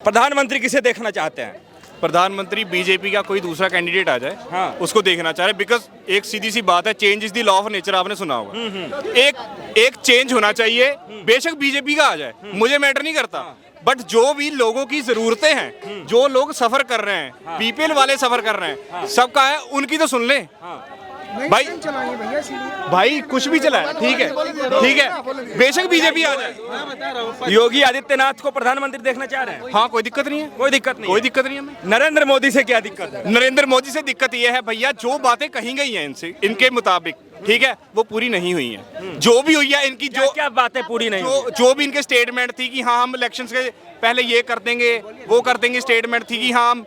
प्रधानमंत्री किसे देखना चाहते हैं? प्रधानमंत्री बीजेपी का कोई दूसरा कैंडिडेट आ जाए, हाँ। उसको देखना चाह रहे, बिकॉज एक सीधी सी बात है, change is the law of nature, आपने सुना होगा। एक चेंज होना चाहिए, बेशक बीजेपी का आ जाए, मुझे मैटर नहीं करता, बट जो भी लोगों की जरूरतें हैं, जो लोग सफर कर रहे हैं, बीपीएल वाले सफर कर रहे हैं, सबका है, उनकी तो सुन ले। भाई कुछ भी चला है, ठीक है, बेशक बीजेपी आ जाए। योगी आदित्यनाथ को प्रधानमंत्री देखना चाह रहे हैं? हाँ, कोई दिक्कत नहीं है, कोई दिक्कत नहीं, कोई दिक्कत नहीं है हमें। नरेंद्र मोदी से क्या दिक्कत है? नरेंद्र मोदी से दिक्कत ये है भैया, जो बातें कही गई हैं इनसे, इनके मुताबिक, ठीक है, वो पूरी नहीं हुई हैं। जो भी हुई है इनकी, जो क्या बातें पूरी नहीं हुई? जो भी इनके स्टेटमेंट थी कि हाँ हम इलेक्शंस के पहले ये कर देंगे, वो कर देंगे, स्टेटमेंट थी कि हाँ हम,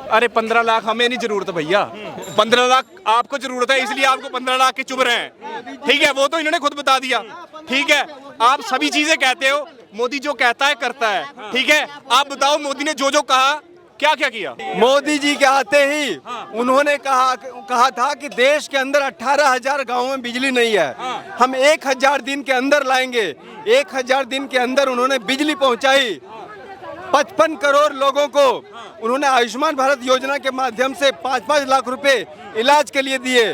अरे 15 लाख हमें नहीं जरूरत भैया, 15 लाख आपको जरूरत है, इसलिए आपको 15 लाख के चुभ रहे हैं, ठीक है, वो तो इन्होंने खुद बता दिया, ठीक है। आप सभी चीजें कहते हो, मोदी जो कहता है करता है, ठीक है। आप बताओ मोदी ने जो जो कहा, क्या क्या किया? मोदी जी के आते ही उन्होंने कहा था कि देश के अंदर 18,000 गाँवों में बिजली नहीं है, हम 1,000 दिन के अंदर लाएंगे। 1,000 दिन के अंदर उन्होंने बिजली पहुंचाई। 55 करोड़ लोगों को उन्होंने आयुष्मान भारत योजना के माध्यम से 5-5 लाख रुपए इलाज के लिए दिए।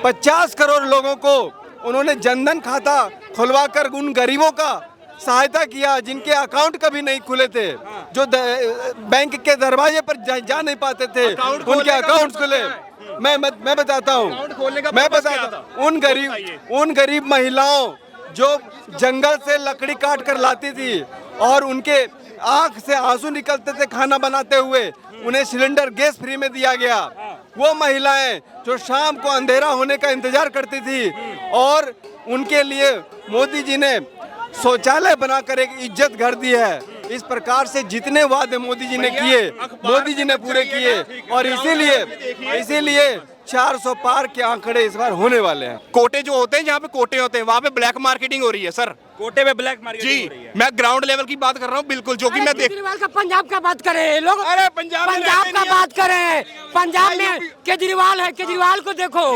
50 करोड़ लोगों को उन्होंने जनधन खाता खुलवाकर उन गरीबों का सहायता किया जिनके अकाउंट कभी नहीं खुले थे, जो बैंक के दरवाजे पर जा नहीं पाते थे, उनके अकाउंट खुले। मैं बताता हूँ, उन गरीब महिलाओं जो जंगल से लकड़ी काट कर लाती थी और उनके आंख से आंसू निकलते थे खाना बनाते हुए, उन्हें सिलेंडर गैस फ्री में दिया गया। वो महिलाएं जो शाम को अंधेरा होने का इंतजार करती थी, और उनके लिए मोदी जी ने शौचालय बनाकर एक इज्जत घर दी है। इस प्रकार से जितने वादे मोदी जी ने किए, मोदी जी ने पूरे किए, और इसीलिए 400 पार के आंकड़े इस बार होने वाले हैं। कोटे जो होते हैं, जहाँ पे कोटे होते हैं, वहाँ पे ब्लैक मार्केटिंग हो रही है सर। कोटे में ब्लैक मार्केटिंग जी, हो रही है। मैं ग्राउंड लेवल की बात कर रहा हूँ, बिल्कुल, जो कि मैं देख। केजरीवाल का पंजाब का बात करें लोग, अरे पंजाब का बात करें, पंजाब में केजरीवाल है, केजरीवाल को देखो,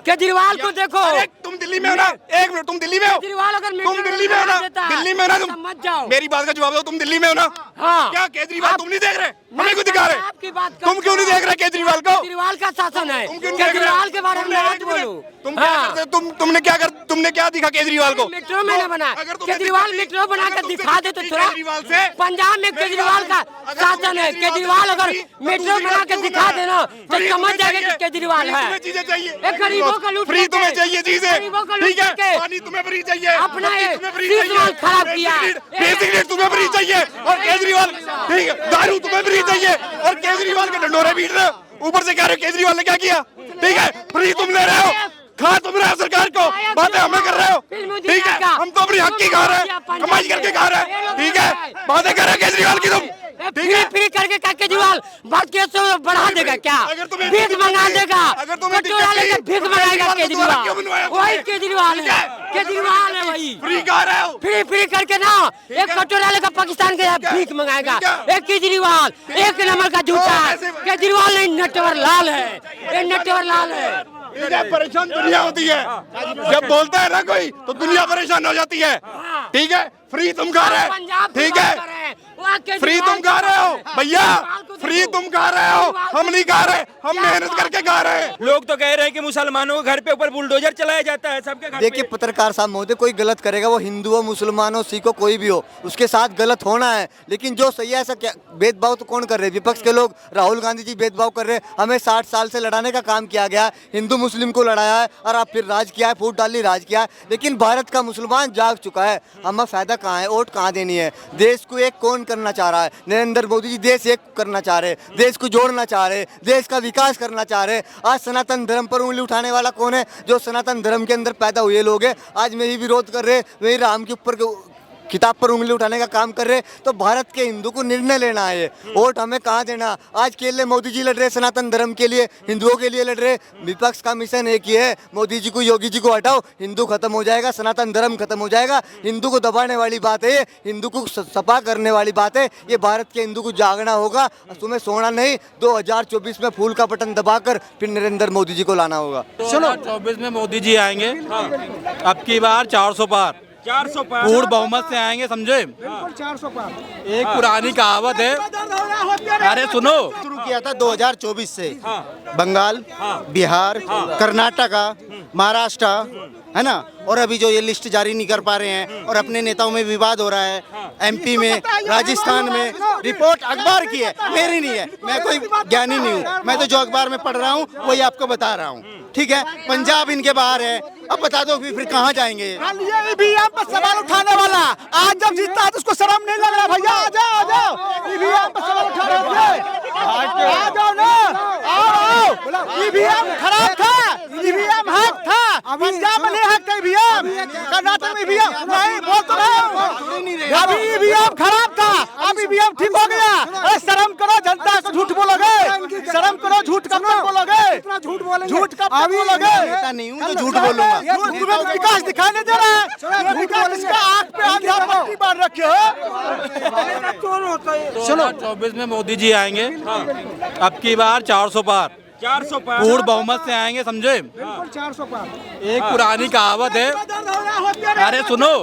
केजरीवाल को देखो। तुम दिल्ली में हो ना, एक मिनट, तुम दिल्ली में हो, केजरीवाल अगर तुम दिल्ली में हो ना, दिल्ली में हो ना, तुम मत जाओ। मेरी बात का जवाब दो, तुम दिल्ली में हो ना? हाँ। क्या केजरीवाल तुम नहीं देख रहे? हमें क्यों दिखा रहे? आपकी बात तुम क्यों नहीं देख रहे केजरीवाल को? केजरीवाल का शासन है, तुम क्यों नहीं देख रहे? केजरीवाल के बारे में मत बोलो। तुम क्या करते? तुमने क्या दिखा केजरीवाल को? मेट्रो मैंने बना, केजरीवाल मेट्रो बना कर दिखा दे तो थोड़ा। पंजाब में केजरीवाल का शासन है, केजरीवाल अगर मेट्रो बना कर दिखा देना तो समझ जाएगा कि केजरीवाल है। चीजें चाहिए, एक गरीबों का लूट, फ्री तुम्हें चाहिए चीजें, ठीक है, के पानी तुम्हें फ्री चाहिए, अपना चाहिए, खराब किया, बेसिक नीड तुम्हें फ्री चाहिए, और केजरीवाल, ठीक है, दारू तुम्हें फ्री चाहिए, और केजरीवाल के ढंडोरे पीट रहे हो, ऊपर से कह रहे हो केजरीवाल ने क्या किया, ठीक है, फ्री तुम ले रहे हो, खा तुम रहे हो सरकार को, बातें हमें कर रहे हो, ठीक है, हम तो अपनी हक की खा रहे हैं, कमाई करके खा रहे हैं, ठीक है, बातें कर रहे हैं केजरीवाल की तुम, ठीक है, फ्री करके क्या केजरीवाल बात के बढ़ा देगा क्या? भीख मंगा देगा, कटोरा लेकर भीख मंगाएगा केजरीवाल, वही केजरीवाल है, केजरीवाल है वही। फ्री खा रहे हो, फ्री करके ना एक कटोरा लेकर पाकिस्तान के भीख मंगाएगा, एक केजरीवाल एक नंबर का झूठा है, केजरीवाल नहीं नटवर लाल है, ये नटवर लाल है। परेशान दुनिया होती है, जब बोलता है ना कोई तो दुनिया परेशान हो जाती है, ठीक है, फ्री तुम खा रहे हो, ठीक है, फ्री तुम खा रहे हो भैया, फ्री तुम खा रहे हो, हम नहीं खा रहे, हम मेहनत करके खा रहे हैं। लोग तो कह रहे हैं कि मुसलमानों के घर पे ऊपर बुलडोजर चलाया जाता है सबके घर। देखिए पत्रकार साहब महोदय, कोई गलत करेगा, वो हिंदू हो, मुसलमान हो, सिख हो, कोई भी हो, उसके साथ गलत होना है, लेकिन जो सही है ऐसा क्या भेदभाव तो कौन कर रहे हैं? विपक्ष के लोग, राहुल गांधी जी भेदभाव कर रहे हैं। हमें 60 साल से लड़ाने का काम किया गया, हिंदू मुस्लिम को लड़ाया है, और आप फिर राज किया है, फूट डाली राज किया है, लेकिन भारत का मुसलमान जाग चुका है। हमें फायदा कहाँ है, वोट कहाँ देनी है? देश को एक कौन करना चाह रहा है? नरेंद्र मोदी जी देश एक करना चाह रहे, देश को जोड़ना चाह रहे, देश का विकास करना चाह रहे। आज सनातन धर्म पर उंगली उठाने वाला कौन है? जो सनातन धर्म के अंदर पैदा हुए लोग हैं। आज में ही विरोध कर रहे, वही राम के ऊपर किताब पर उंगली उठाने का काम कर रहे। तो भारत के हिंदू को निर्णय लेना है, वोट हमें कहाँ देना। आज के लिए मोदी जी लड़ रहे सनातन धर्म के लिए, हिंदुओं के लिए लड़ रहे। विपक्ष का मिशन एक ही है, मोदी जी को, योगी जी को हटाओ, हिंदू खत्म हो जाएगा, सनातन धर्म खत्म हो जाएगा। हिंदू को दबाने वाली बात है, हिंदू को सपा करने वाली बात है। ये भारत के हिंदू को जागना होगा, तुम्हें सोना नहीं। 2024 में फूल का बटन दबाकर फिर नरेंद्र मोदी जी को लाना होगा। 2024 में मोदी जी आएंगे, अब की बार 400 पार। 400 पार। पूर्ण बहुमत से आएंगे, समझे। बिल्कुल 400 पार। एक पुरानी कहावत है, अरे सुनो, शुरू किया था 2024 से। बंगाल, बिहार, कर्नाटका, महाराष्ट्र, है ना। और अभी जो ये लिस्ट जारी नहीं कर पा रहे हैं और अपने नेताओं में विवाद हो रहा है, एमपी में, राजस्थान में। रिपोर्ट अखबार की है, मेरी नहीं है, मैं कोई ज्ञानी नहीं हूँ, मैं तो जो अखबार में पढ़ रहा हूँ वही आपको बता रहा हूँ, ठीक है। पंजाब इनके बाहर है, अब बता दो फिर कहाँ जाएंगे। ये ईवीएम पर सवाल उठाने वाला आज जब जीतता है तो उसको शर्म नहीं लग रहा। भैया आ जाओ, आ जाओ, ईवीएम पर सवाल उठा रहे थे, आ जाओ ना, आओ। ईवीएम खराब था, ईवीएम हैक था, पंजाब में नहीं हैक था ईवीएम, कर्नाटक में ईवीएम नहीं, बोल तो रहे। अभी ईवीएम खराब था, अब ईवीएम ठीक हो गया। अरे शर्म करो, जनता को झूठ बोलोगे, शर्म करो, झूठ कब तक बोलोगे, झूठ बोलेंगे, झूठ कब तक बोलोगे। नेता नहीं हूँ जो झूठ बोलूंगा। तुम्हें विकास दिखाई नहीं दे रहा है, विकास इसका आंख पे आंधिया पट्टी बांध रखे हो। 2024 में मोदी जी आएंगे, अब की बार 400 पार, 400 पार। पूर्ण बहुमत से आएंगे, समझे। बिल्कुल 400 पार। एक पुरानी कहावत है, अरे सुनो,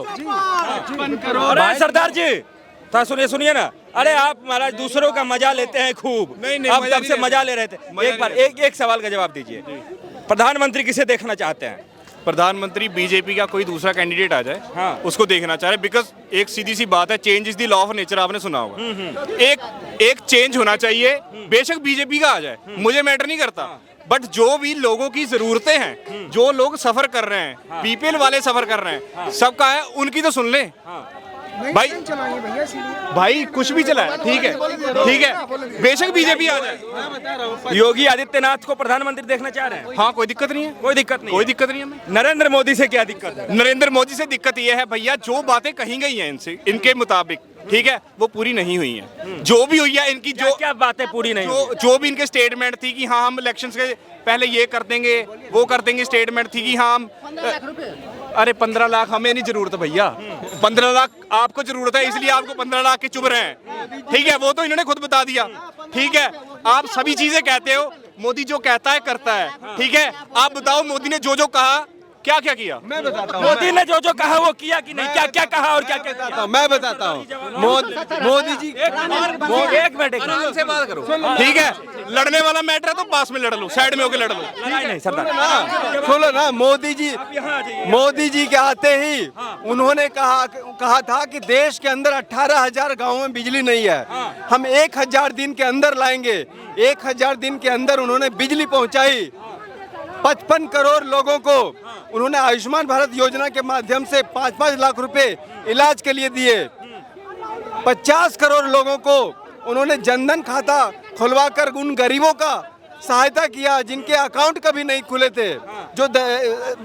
अरे सरदार जी था, सुनिए सुनिए ना। अरे आप महाराज दूसरों का मजा लेते हैं खूब। नहीं, आप मजा कब से नहीं मजा ले रहे थे। एक बार एक सवाल का जवाब दीजिए, प्रधानमंत्री किसे देखना चाहते हैं। प्रधानमंत्री बीजेपी का कोई दूसरा कैंडिडेट आ जाए, हाँ। उसको देखना चाह रहे, बिकॉज एक सीधी सी बात है, change is the law of nature, आपने सुना होगा। एक चेंज होना चाहिए, बेशक बीजेपी का आ जाए, मुझे मैटर नहीं करता, बट जो भी लोगों की जरूरतें हैं, जो लोग सफर कर रहे हैं, बीपीएल वाले सफर कर रहे हैं, सबका है, उनकी तो सुन ले। भाई भाई कुछ भी चला है, ठीक है, ठीक है, बेशक बीजेपी आ जाए। योगी आदित्यनाथ को प्रधानमंत्री देखना चाह रहे हैं। हाँ, कोई दिक्कत नहीं है, कोई दिक्कत नहीं कोई है। दिक्कत नहीं है हमें। नरेंद्र मोदी से क्या दिक्कत है। नरेंद्र मोदी से दिक्कत यह है भैया, जो बातें कही गई हैं इनसे, इनके मुताबिक, ठीक है, वो पूरी नहीं हुई हैं। जो भी हुई है इनकी, जो क्या बातें पूरी नहीं हुई? जो भी इनके स्टेटमेंट थी कि हाँ हम इलेक्शंस के पहले ये कर देंगे, वो कर देंगे, स्टेटमेंट थी कि हाँ हम, अरे 15 लाख हमें नहीं जरूरत भैया, 15 लाख आपको जरूरत है, इसलिए आपको 15 लाख के चुभ रहे हैं, ठीक है। वो तो इन्होंने खुद बता दिया, ठीक है। आप सभी चीजें कहते हो, मोदी जो कहता है करता है, ठीक है। आप बताओ मोदी ने जो जो कहा, क्या क्या किया। मैं बताता हूँ, मोदी ने जो जो कहा वो किया कि नहीं, क्या क्या कहा और क्या क्या किया। मैं बताता हूँ। मोदी जी एक मिनट से बात करो, ठीक है। लड़ने वाला मैटर है तो पास में लड़ लो, साइड में होकर लड़ लो। नहीं नहीं सरदार, सुनो ना, मोदी जी के आते ही उन्होंने कहा था कि देश के अंदर 18,000 गाँव में बिजली नहीं है, हम 1,000 दिन के अंदर लाएंगे। 1,000 दिन के अंदर उन्होंने बिजली पहुंचाई। 55 करोड़ लोगों को उन्होंने आयुष्मान भारत योजना के माध्यम से 5-5 लाख रुपए इलाज के लिए दिए। 50 करोड़ लोगों को उन्होंने जनधन खाता खुलवाकर उन गरीबों का सहायता किया जिनके अकाउंट कभी नहीं खुले थे, जो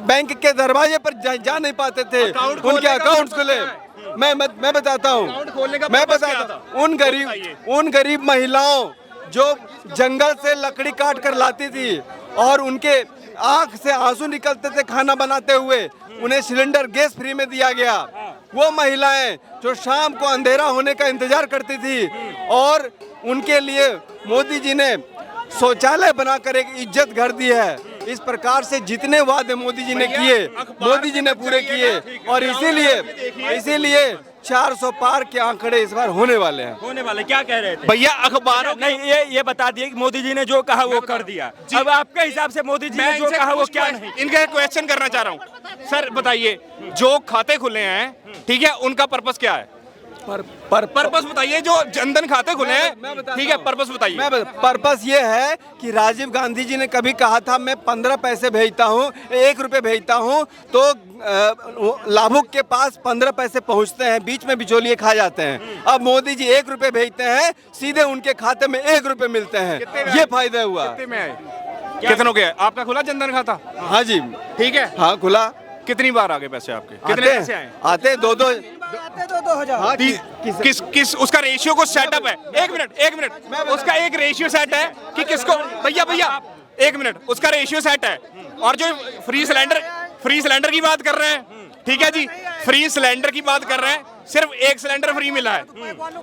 बैंक के दरवाजे पर जा नहीं पाते थे, उनके अकाउंट खुले। मैं बताता हूँ, मैं बताता हूँ, उन गरीब महिलाओं जो जंगल से लकड़ी काट कर लाती थी और उनके आंख से आंसू निकलते थे खाना बनाते हुए, उन्हें सिलेंडर गैस फ्री में दिया गया। वो महिलाएं जो शाम को अंधेरा होने का इंतजार करती थी और उनके लिए मोदी जी ने शौचालय बनाकर एक इज्जत घर दी है। इस प्रकार से जितने वादे मोदी जी ने किए, मोदी जी ने पूरे किए और इसीलिए 400 पार के आंकड़े इस बार होने वाले हैं। होने वाले क्या कह रहे थे भैया अखबारों नहीं, ये बता दिए कि मोदी जी ने जो कहा वो कर दिया। अब आपके हिसाब से मोदी जी ने जो कहा वो क्या नहीं। इनका क्वेश्चन करना चाह रहा हूँ सर, बताइए जो खाते खुले हैं, ठीक है, उनका पर्पस क्या है। पर्पस बताइए, जो जनधन खाते खुले हैं, ठीक है, पर्पस बताइए। पर्पस ये है कि राजीव गांधी जी ने कभी कहा था मैं 15 पैसे भेजता हूँ, 1 रुपए भेजता हूँ तो लाभुक के पास 15 पैसे पहुँचते हैं, बीच में बिचौलिए खा जाते हैं। अब मोदी जी 1 रुपए भेजते हैं, सीधे उनके खाते में 1 रुपए मिलते हैं। ये फायदा हुआ। कितनों के आपका खुला जनधन खाता? हाँ जी, ठीक है, हाँ खुला। कितनी बार आ गए पैसे आपके? कितने पैसे आए? आते 2-2 हजार। किस उसका रेशियो को सेटअप है। एक मिनट उसका एक रेशियो सेट है कि किसको, भैया 1 मिनट, उसका रेशियो सेट है। और जो फ्री सिलेंडर की बात कर रहे हैं, ठीक है जी, फ्री सिलेंडर की बात कर रहे हैं, सिर्फ 1 सिलेंडर फ्री मिला है,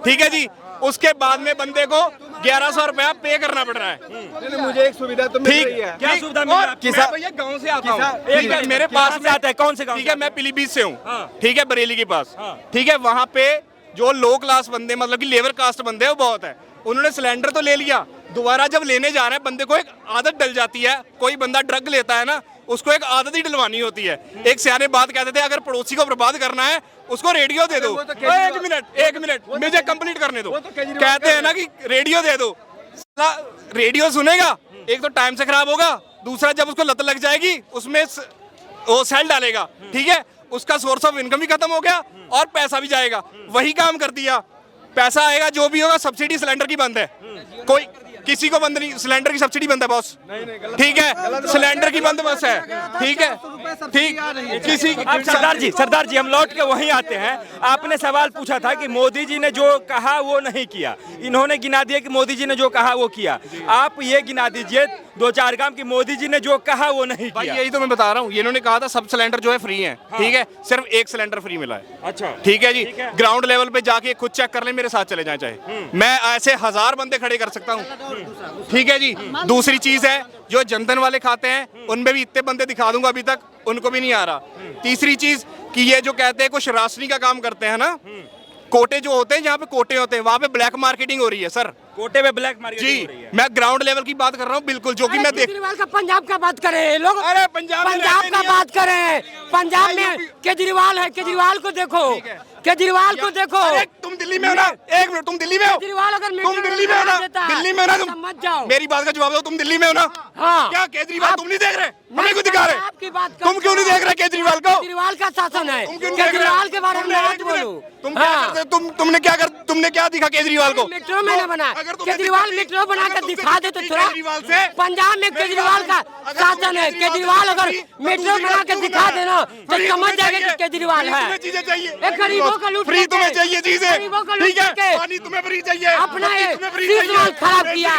ठीक है जी। उसके बाद में बंदे को 1100 रुपया पे करना पड़ रहा है। नहीं, मुझे एक सुविधा तो मिल रही है। क्या सुविधा मिल रही है आपको? मैं भैया गांव से आता हूँ, ठीक है, मेरे पास से आता है, कौन से गांव ठीक से है, मैं पीलीभीत से हूँ, ठीक है, बरेली के पास, ठीक है, वहाँ पे जो लो क्लास बंदे मतलब कि लेबर कास्ट बंदे हैं वो बहुत है। उन्होंने सिलेंडर तो ले लिया, दोबारा जब लेने जा रहे हैं बंदे को एक आदत डल जाती है। कोई बंदा ड्रग लेता है ना, उसको एक आदत ही डलवानी होती है। एक सियाने बात कहते थे, अगर पड़ोसी को बर्बाद करना है उसको रेडियो दे दो। एक मिनट मुझे कंप्लीट करने दो। कहते हैं ना कि रेडियो दे दो, रेडियो सुनेगा, एक तो टाइम से खराब होगा, दूसरा जब उसको लत लग जाएगी उसमें वो सेल डालेगा, ठीक है, उसका सोर्स ऑफ इनकम भी खत्म हो गया और पैसा भी जाएगा। वही काम कर दिया, पैसा आएगा जो भी होगा, सब्सिडी सिलेंडर की बंद है, कोई किसी को बंद नहीं, सिलेंडर की सब्सिडी बंद है बॉस, ठीक है, सिलेंडर की बंद बस है, ठीक है, ठीक, किसी अब सरदार जी हम लौट के वहीं आते हैं। आपने सवाल पूछा था कि मोदी जी ने जो कहा वो नहीं किया, इन्होंने गिना दिया कि मोदी जी ने जो कहा वो किया। आप ये गिना दीजिए 2-4 काम कि मोदी जी ने जो कहा वो नहीं भाई, किया। यही तो मैं बता रहा हूँ, इन्होंने कहा था सब सिलेंडर जो है फ्री है, ठीक है, सिर्फ एक सिलेंडर फ्री मिला है। अच्छा, ठीक है जी, ग्राउंड लेवल पे जाके खुद चेक कर ले, मेरे साथ चले जाए चाहे, मैं ऐसे 1000 बंदे खड़े कर सकता हूँ, ठीक है जी। दूसरी चीज है जो जनधन वाले खाते हैं उनमें भी इतने बंदे दिखा दूंगा, अभी तक उनको भी नहीं आ रहा। तीसरी चीज कि ये जो कहते हैं कुछ राशनी का काम करते हैं ना, कोटे जो होते हैं, जहाँ पे कोटे होते हैं वहाँ पे ब्लैक मार्केटिंग हो रही है सर, कोटे में ब्लैक मार्केट जी। मैं ग्राउंड लेवल की बात कर रहा हूँ बिल्कुल, जो कि मैं देख, केजरीवाल का पंजाब का बात करें ये लोग, अरे पंजाब का बात करें, पंजाब में केजरीवाल है, केजरीवाल को देखो, केजरीवाल को देखो। तुम दिल्ली में हो ना, एक मिनट, तुम दिल्ली में हो, केजरीवाल अगर तुम दिल्ली में हो ना, दिल्ली में हो ना, तुम मत जाओ, मेरी बात का जवाब दो, तुम दिल्ली में हो ना? हाँ। क्या केजरीवाल तुम नहीं देख रहे, हमें क्यों दिखा रहे? आपकी बात तुम क्यों नहीं देख रहे केजरीवाल को? केजरीवाल का शासन है, तुम क्यों नहीं देख रहे? केजरीवाल के बारे में मत बोलो। तुम क्या करते, तुमने क्या दिखा केजरीवाल को? मेट्रो मैंने बना, केजरीवाल मेट्रो बना कर दिखा दे तो थोड़ा। पंजाब में केजरीवाल का शासन है, केजरीवाल अगर मेट्रो बना कर दिखा देना तो समझ जाएगा कि केजरीवाल है। चीजें चाहिए, गरीबों का लूट, फ्री तुम्हें चाहिए चीजें, ठीक है, के पानी तुम्हें फ्री चाहिए, अपना चाहिए, खराब किया,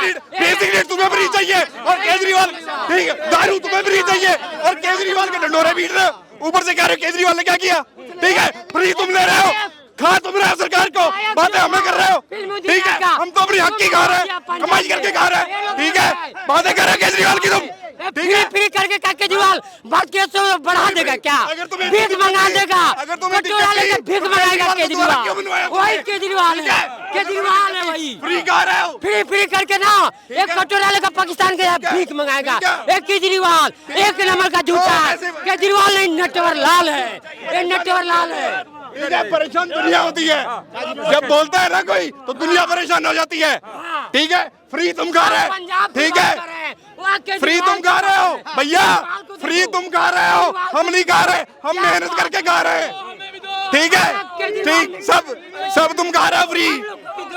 सिगरेट तुम्हें फ्री चाहिए और केजरीवाल, ठीक है, दारू तुम्हें फ्री चाहिए और केजरीवाल के ढंडोरे पीट रहे हो, ऊपर से कह रहे हो केजरीवाल ने क्या किया, ठीक है, फ्री तुम ले रहे हो, खा तुम रहे हो सरकार को, बातें हमें कर रहे हो, ठीक है, हम तो अपनी हक की खा रहे हैं, कमाई करके खा रहे हैं, ठीक है, बातें कर रहे हैं केजरीवाल की तुम, ठीक है, फ्री करके क्या केजरीवाल बात के बढ़ा देगा क्या, भीख मंगा देगा, कटोरा लेकर भीख मंगाएगा केजरीवाल, वही केजरीवाल है, केजरीवाल है वही, फ्री खा रहे हो, फ्री करके ना एक कटोरा लेकर पाकिस्तान के भीख मंगाएगा, एक केजरीवाल एक नंबर का झूठा है, केजरीवाल नहीं नटवर लाल है, ये नटवर लाल है। परेशान दुनिया होती है, जब बोलता है ना कोई तो दुनिया परेशान हो जाती है, ठीक है, फ्री तुम खा रहे हो, ठीक है, फ्री तुम खा रहे हो भैया, फ्री तुम खा रहे हो, हम नहीं खा रहे, हम मेहनत करके खा रहे हैं, ठीक है, ठीक, सब तुम खा रहे हो फ्री,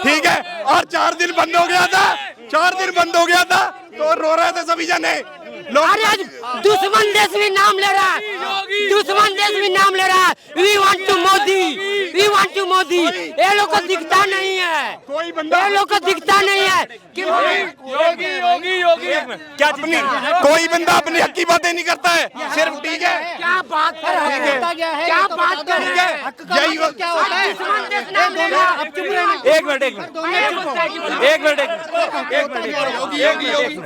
ठीक है, और 4 दिन बंद हो गया था, 4 दिन बंद हो गया था तो रो रहे थे सभी जने लोग। अरे आज दुश्मन देश भी नाम ले रहा है, दुश्मन देश भी नाम ले रहा है, we want to Modi, we want to Modi, ये लोग को दिखता नहीं है, कोई बंदा, ये लोग को दिखता नहीं है कि योगी क्या अपनी कोई बंदा अपनी हक की बातें नहीं करता है, सिर्फ ठीक है, क्या बात कर रहे हैं, क्या बात कर रहे हैं, यही क्या होता है? दुश्मन देश नाम ले रहा है। एक मिनट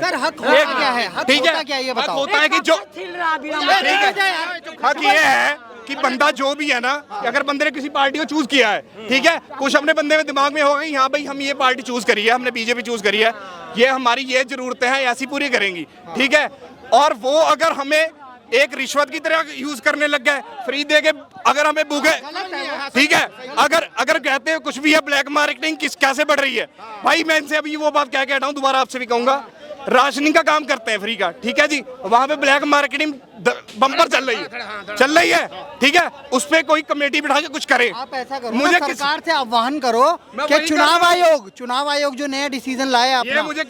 सर हक होता क्या है, हक ठीक होता है, क्या है ये हक बताओ। होता है कि जो छिल रहा अभी हम। हक ये है कि बंदा जो भी है ना, अगर बंदे ने किसी पार्टी को चूज किया है, ठीक है, कुछ अपने बंदे में दिमाग में होगा कि हाँ भाई हम ये पार्टी चूज करी है, हमने बीजेपी चूज करी है, ये हमारी ये जरूरतें हैं ऐसी पूरी करेंगी, ठीक है, और वो अगर हमें एक रिश्वत की तरह यूज करने लग गए, फ्री दे के अगर हमें भूखे, ठीक है, अगर कहते हैं कुछ भी है, ब्लैक मार्केटिंग कैसे बढ़ रही है भाई, मैं इनसे अभी वो बात क्या कह रहा हूँ, दोबारा आपसे भी कहूंगा, राशनिंग का काम करते हैं फ्री का, ठीक है जी, वहां पे ब्लैक मार्केटिंग बम्पर चल रही है, ठीक है, उस पे कोई कमेटी बिठा के कुछ करे। आप ऐसा करो, मुझे सरकार से आह्वान करो कि चुनाव आयोग जो नया डिसीजन लाया अपना, ये मुझे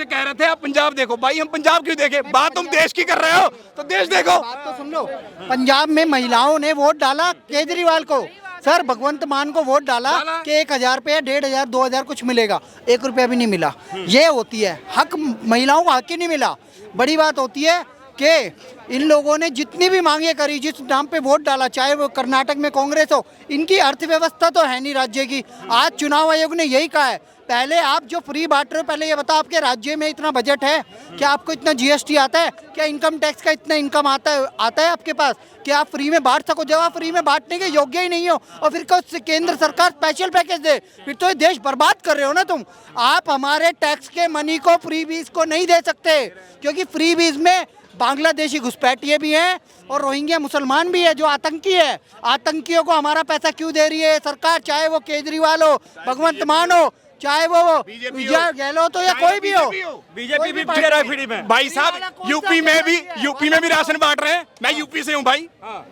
कह रहे थे आप पंजाब देखो, भाई हम पंजाब क्यों देखे, बात तुम देश की कर रहे हो तो देश देखो। बात तो सुन लो, पंजाब में महिलाओं ने वोट डाला केजरीवाल को, सर भगवंत मान को वोट डाला कि 1000 रुपया 1500 2000 कुछ मिलेगा, 1 रुपया भी नहीं मिला। ये होती है हक, महिलाओं को हक ही नहीं मिला। बड़ी बात होती है कि इन लोगों ने जितनी भी मांगे करी, जिस नाम पे वोट डाला, चाहे वो कर्नाटक में कांग्रेस हो, इनकी अर्थव्यवस्था तो है नहीं राज्य की। आज चुनाव आयोग ने यही कहा है पहले आप जो फ्री बांट रहे हो, पहले ये बताओ आपके राज्य में इतना बजट है? क्या आपको इतना जीएसटी आता है? क्या इनकम टैक्स का इतना इनकम आता है आपके पास कि आप फ्री में बांट सको? जब आप फ्री में बांटने के योग्य ही नहीं हो और फिर कहो केंद्र सरकार स्पेशल पैकेज दे, फिर तो ये देश बर्बाद कर रहे हो ना तुम। आप हमारे टैक्स के मनी को, फ्री बीज को नहीं दे सकते, क्योंकि फ्री बीज में बांग्लादेशी घुसपैठिए भी हैं और रोहिंग्या मुसलमान भी है जो आतंकी है। आतंकियों को हमारा पैसा क्यों दे रही है सरकार? चाहे वो केजरीवाल हो, भगवंत मान हो, चाहे वो विजय गहलोत हो या कोई भी हो, बीजेपी भी दे रहा है फ्री में। भाई साहब यूपी में भी राशन बांट रहे हैं। मैं यूपी से हूँ भाई,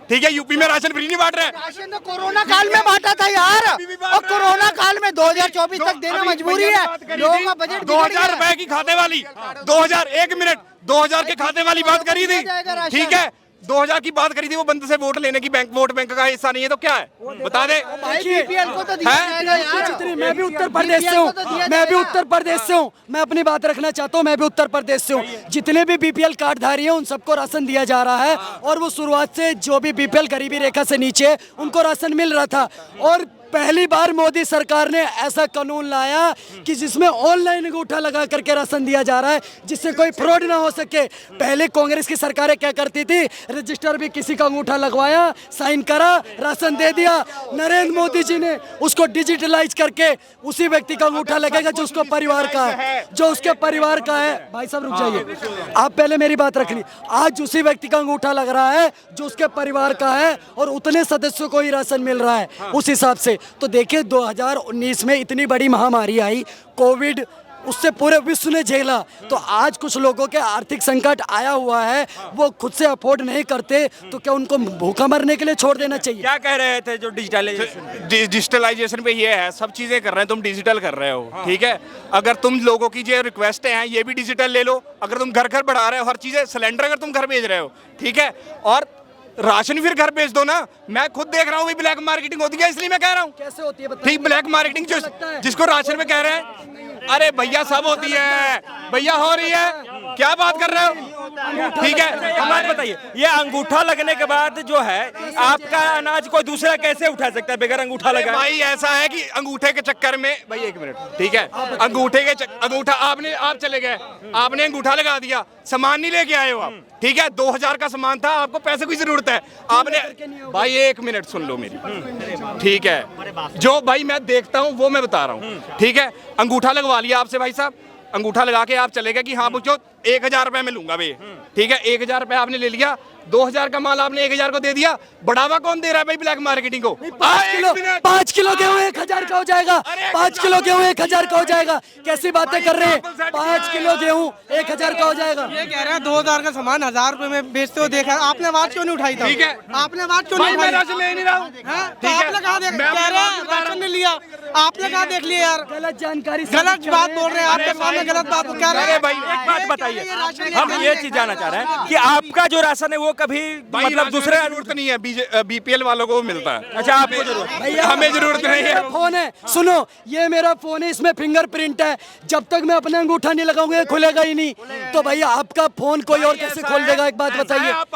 ठीक है, यूपी में राशन फ्री नहीं बांट रहे हैं। राशन तो कोरोना काल में बांटा था यार, और कोरोना काल में 2024 तक देना मजबूरी है। लोगों का बजट 2000 रुपए की खाते वाली 2000 1 मिनट 2000 के खाते वाली बात करी थी, ठीक है, 2000 की बात करी थी। वो बंदे से वोट लेने की वोट बैंक का हिस्सा नहीं है तो क्या है, बता दे। बीपीएल को तो दिया जाएगा यार। मैं भी उत्तर प्रदेश से हूँ, मैं अपनी बात रखना चाहता हूँ। मैं भी उत्तर प्रदेश से हूँ। जितने भी बीपीएल कार्डधारी हैं उन सबको राशन दिया जा रहा है, और वो शुरुआत से जो भी बीपीएल गरीबी रेखा से नीचे उनको राशन मिल रहा था। और पहली बार मोदी सरकार ने ऐसा कानून लाया कि जिसमें ऑनलाइन अंगूठा लगा करके राशन दिया जा रहा है, जिससे कोई फ्रॉड ना हो सके। पहले कांग्रेस की सरकारें क्या करती थी, रजिस्टर भी किसी का अंगूठा लगवाया, साइन करा, राशन दे दिया। नरेंद्र मोदी जी ने उसको डिजिटलाइज करके उसी व्यक्ति का अंगूठा लगेगा जो उसको परिवार का है, जो उसके परिवार का है। भाई साहब रुक जाइए, आप पहले मेरी बात रख ली। आज उसी व्यक्ति का अंगूठा लग रहा है जो उसके परिवार का है, और उतने सदस्यों को ही राशन मिल रहा है उस हिसाब से। तो देखिए 2019 में इतनी बड़ी महामारी आई कोविड, उससे पूरे विश्व ने झेला। तो आज कुछ लोगों के आर्थिक संकट आया हुआ है, वो खुद से अफोर्ड नहीं करते, तो क्या उनको भूखा मरने के लिए छोड़ देना चाहिए? क्या कह रहे थे जो डिजिटलाइजेशन पे ये है, सब चीजें कर रहे हैं, तुम डिजिटल कर रहे हो, ठीक है। अगर तुम लोगों की जो रिक्वेस्ट हैं ये भी डिजिटल ले लो। अगर तुम घर घर बढ़ा रहे हो हर चीजें, सिलेंडर अगर तुम घर भेज रहे हो, ठीक है, और राशन फिर घर भेज दो ना। मैं खुद देख रहा हूँ ब्लैक मार्केटिंग होती है, इसलिए मैं कह रहा हूँ। कैसे होती है बताइए? ठीक, ब्लैक मार्केटिंग जिसको राशन में कह रहे हैं, अरे भैया सब होती है भैया, हो रही है, क्या बात कर रहे हो, ठीक है। हमारे बताइए, ये अंगूठा लगने के बाद जो है आपका अनाज कोई दूसरा कैसे उठा सकता है बगैर अंगूठा लगा? भाई ऐसा है कि अंगूठे के चक्कर में, भाई 1 मिनट, ठीक है, अंगूठा आप चले गए, आपने अंगूठा लगा दिया, सामान नहीं लेके आए हो आप, ठीक है, 2000 का सामान था, आपको पैसे की जरूरत है, आपने, भाई 1 मिनट सुन लो मेरी, ठीक है, जो भाई मैं देखता हूँ वो मैं बता रहा हूँ, ठीक है। अंगूठा लगवा लिया आपसे भाई साहब, अंगूठा लगा के आप चले गए कि हाँ मुझे 1000 रुपए में लूंगा भाई, ठीक है, 1000 रुपए आपने ले लिया, 2000 का माल आपने 1000 को दे दिया। बढ़ावा कौन दे रहा है भाई ब्लैक मार्केटिंग को? 5 किलो गेहूं 1000 का हो जाएगा, 5 किलो गेहूं 1000 का हो जाएगा। कैसी बातें कर रहे हैं? 5 किलो गेहूं 1000 का हो जाएगा। ये कह रहे हैं 2000 का सामान 1000 रुपए में बेचते हो, देखा आपने आवाज क्यों नहीं उठाई था? ठीक है, आपने आवाज क्यों नहीं उठाई? राशन ले नहीं रहा हूँ, आपने कहा देख राशन नहीं लिया, आपने कहा देख लिया यार, गलत जानकारी, गलत बात बोल रहे हैं, आपके सामने गलत बात कह रहे हैं। भाई एक बात बताइए, हम ये चीज जानना चाह रहे हैं कि आपका जो राशन है वो कभी मतलब दूसरे जरूरत नहीं है, बीपीएल वालों को मिलता है। अच्छा, आपको जरूरत, हमें जरूरत नहीं है। फोन है, सुनो, ये मेरा फोन है, इसमें फिंगरप्रिंट है, जब तक मैं अपना अंगूठा नहीं लगाऊंगा ये खुलेगा ही नहीं। तो भैया आपका फोन कोई और कैसे खोल देगा? एक बात बताइए। आप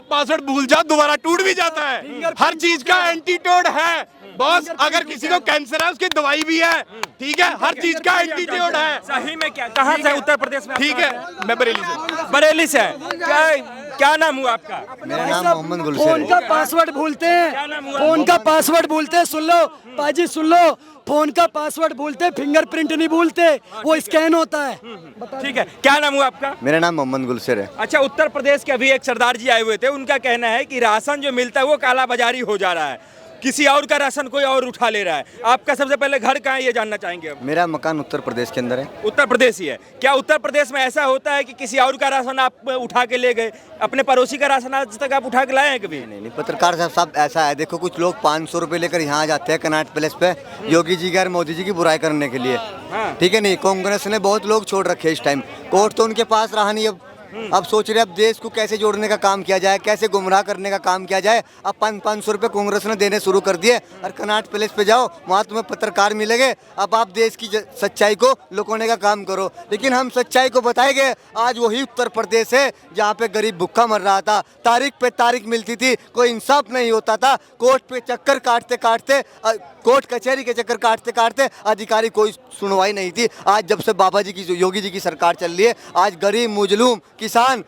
पासवर्ड भूल जाओ, दोबारा टूट भी जाता है। हर चीज का एंटीटोड है बॉस, अगर किसी को कैंसर है उसकी दवाई भी है, ठीक है, हर चीज का एंटीटोड है। सही में क्या, कहाँ से? उत्तर प्रदेश में, ठीक है, मैं बरेली से। क्या नाम हुआ आपका? मेरा नाम मोहम्मद गुलशेर फोन का पासवर्ड भूलते हैं, फोन का पासवर्ड भूलते हैं। सुन लो पाजी, सुन लो, फोन का पासवर्ड भूलते, फिंगरप्रिंट नहीं भूलते, वो स्कैन होता है। ठीक है, क्या नाम हुआ आपका? मेरा नाम मोहम्मद गुलशेर है। अच्छा, उत्तर प्रदेश के अभी एक सरदार जी आए हुए थे, उनका कहना है कि राशन जो मिलता है वो काला बाजारी हो जा रहा है, किसी और का राशन कोई और उठा ले रहा है। आपका सबसे पहले घर कहाँ है ये जानना चाहेंगे हम। मेरा मकान उत्तर प्रदेश के अंदर है। उत्तर प्रदेश ही है क्या? उत्तर प्रदेश में ऐसा होता है कि किसी और का राशन आप उठा के ले गए, अपने पड़ोसी का राशन आज तक आप उठा के लाए हैं कभी? नहीं, पत्रकार साहब ऐसा है, देखो कुछ लोग 500 रुपए लेकर यहाँ जाते हैं कनॉट पैलेस पे योगी जी की और मोदी जी की बुराई करने के लिए, ठीक है। नहीं, कांग्रेस ने बहुत लोग छोड़ रखे इस टाइम, कोर्ट तो उनके पास रहा नहीं। अब सोच रहे अब देश को कैसे जोड़ने का काम किया जाए, कैसे गुमराह करने का काम किया जाए। अब 500 रुपये कांग्रेस ने देने शुरू कर दिए, और कनॉट पैलेस पे जाओ, वहाँ तुम्हें पत्रकार मिलेंगे। अब आप देश की सच्चाई को लुकाने का काम करो, लेकिन हम सच्चाई को बताएंगे। आज वही उत्तर प्रदेश है जहाँ पे गरीब भूखा मर रहा था, तारीख पे तारीख मिलती थी, कोई इंसाफ नहीं होता था, कोर्ट पे चक्कर काटते काटते कोर्ट कचहरी के चक्कर काटते काटते अधिकारी कोई सुनवाई नहीं थी। आज जब से बाबा जी की योगी जी की सरकार चल रही है, आज गरीब मुजलूम किसान,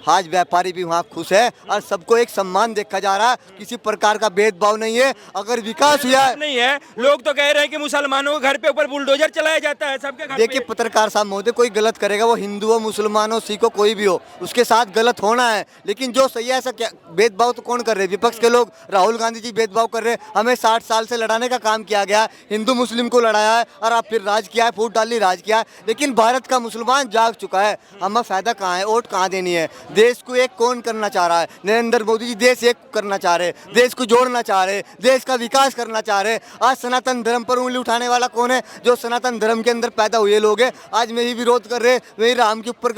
आज व्यापारी भी वहाँ खुश है और सबको एक सम्मान देखा जा रहा है। किसी प्रकार का भेदभाव नहीं है। अगर विकास हुआ है नहीं है, लोग तो कह रहे हैं कि मुसलमानों के घर पे ऊपर बुलडोजर चलाया जाता है सबके घर देखिए पे। पत्रकार साहब महोदय, कोई गलत करेगा, वो हिंदू हो, मुसलमान हो, सिख हो, कोई भी हो, उसके साथ गलत होना है। लेकिन जो सही है, ऐसा क्या भेदभाव तो कौन कर रहे हैं? विपक्ष के लोग, राहुल गांधी जी भेदभाव कर रहे हैं। हमें 60 साल से लड़ाने का काम किया गया, हिंदू मुस्लिम को लड़ाया है और आप फिर राज किया है, फूट डाली राज किया है। लेकिन भारत का मुसलमान जाग चुका है। हमें फायदा कहाँ है, वोट कहाँ देनी है? देश को एक कौन करना चाह रहा है? नरेंद्र मोदी जी देश एक करना चाह रहे, देश को जोड़ना चाह रहे, देश का विकास करना चाह रहे। आज सनातन धर्म पर उंगली उठाने वाला कौन है? जो सनातन धर्म के अंदर पैदा हुए लोग हैं। आज वही विरोध कर रहे, वही राम के ऊपर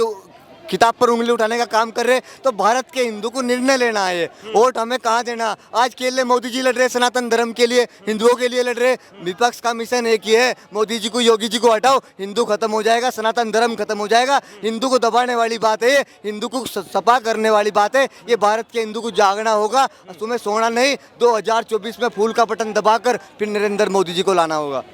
किताब पर उंगली उठाने का काम कर रहे। तो भारत के हिंदू को निर्णय लेना है, वोट हमें कहाँ देना। आज के लिए मोदी जी लड़ रहे सनातन धर्म के लिए, हिंदुओं के लिए लड़ रहे। विपक्ष का मिशन एक ही है, मोदी जी को, योगी जी को हटाओ, हिंदू खत्म हो जाएगा, सनातन धर्म खत्म हो जाएगा। हिंदू को दबाने वाली बात है, हिंदू को सपा करने वाली बात है। ये भारत के हिंदू को जागना होगा, तुम्हें सोना नहीं। 2024 में फूल का बटन दबाकर फिर नरेंद्र मोदी जी को लाना होगा।